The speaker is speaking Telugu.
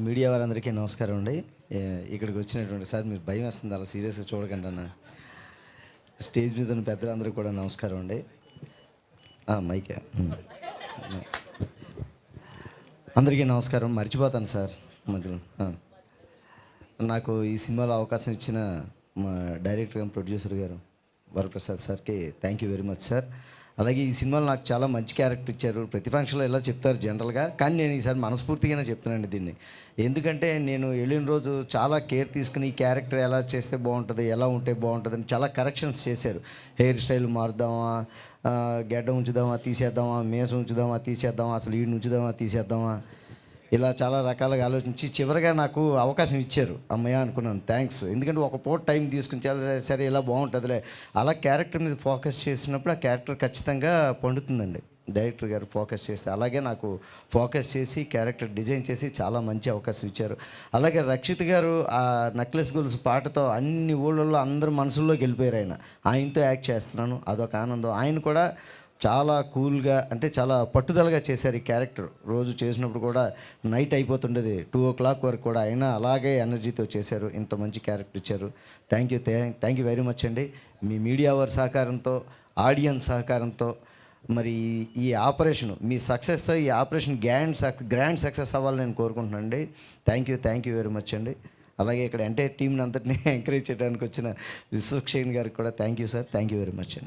మీడియా వారందరికీ నమస్కారం అండి. ఇక్కడికి వచ్చినటువంటి సార్ మీరు భయం వేస్తుంది, అలా సీరియస్గా చూడకండి అన్న. స్టేజ్ మీద ఉన్న పెద్దలందరూ కూడా నమస్కారం అండి. మైకే అందరికీ నమస్కారం. మర్చిపోతాను సార్ మధ్యలో. నాకు ఈ సినిమాలో అవకాశం ఇచ్చిన మా డైరెక్టర్ గారు, ప్రొడ్యూసర్ గారు వరప్రసాద్ సార్కి thank you very much sir. అలాగే ఈ సినిమాలో నాకు చాలా మంచి క్యారెక్టర్ ఇచ్చారు. ప్రతి ఫంక్షన్లో ఎలా చెప్తారు జనరల్గా, కానీ నేను ఈసారి మనస్ఫూర్తిగానే చెప్తున్నానండి దీన్ని. ఎందుకంటే నేను వెళ్ళిన రోజు చాలా కేర్ తీసుకుని ఈ క్యారెక్టర్ ఎలా చేస్తే బాగుంటుంది, ఎలా ఉంటే బాగుంటుంది అని చాలా కరెక్షన్స్ చేశారు. హెయిర్ స్టైల్ మారుద్దామా, గెడ్డ ఉంచుదామా తీసేద్దామా, మేసం ఉంచుదామా తీసేద్దామా, అసలు ఈడు ఉంచుదామా తీసేద్దామా, ఇలా చాలా రకాలుగా ఆలోచించి చివరిగా నాకు అవకాశం ఇచ్చారు. అమ్మయ్య అనుకున్నాను, థ్యాంక్స్. ఎందుకంటే ఒక పూట టైం తీసుకుని చాలా సరే ఇలా బాగుంటుందిలే అలా క్యారెక్టర్ మీద ఫోకస్ చేసినప్పుడు ఆ క్యారెక్టర్ ఖచ్చితంగా పండుతుందండి. డైరెక్టర్ గారు ఫోకస్ చేస్తే అలాగే నాకు ఫోకస్ చేసి క్యారెక్టర్ డిజైన్ చేసి చాలా మంచి అవకాశం ఇచ్చారు. అలాగే రక్షిత్ గారు ఆ నెక్లెస్ గొలుసు పాటతో అన్ని ఊళ్ళల్లో అందరు మనసుల్లోకి వెళ్ళిపోయారు. ఆయనతో యాక్ట్ చేస్తున్నాను, అదొక ఆనందం. ఆయన కూడా చాలా కూల్గా, అంటే చాలా పట్టుదలగా చేశారు ఈ క్యారెక్టర్. రోజు చేసినప్పుడు కూడా నైట్ అయిపోతుండేది 2 o'clock వరకు కూడా, అయినా అలాగే ఎనర్జీతో చేశారు. ఇంత మంచి క్యారెక్టర్ ఇచ్చారు. థ్యాంక్ యూ వెరీ మచ్ అండి. మీ మీడియా వారి సహకారంతో, ఆడియన్స్ సహకారంతో, మరి ఈ ఆపరేషన్ మీ సక్సెస్తో ఈ ఆపరేషన్ గ్రాండ్ సక్సెస్ అవ్వాలని నేను కోరుకుంటున్నాను అండి. థ్యాంక్ యూ వెరీ మచ్ అండి. అలాగే ఇక్కడ ఎంటైర్ టీంని అంతటినీ ఎంకరేజ్ చేయడానికి వచ్చిన విశ్వక్షేణ్ గారికి కూడా thank you sir. Thank you very much అండి.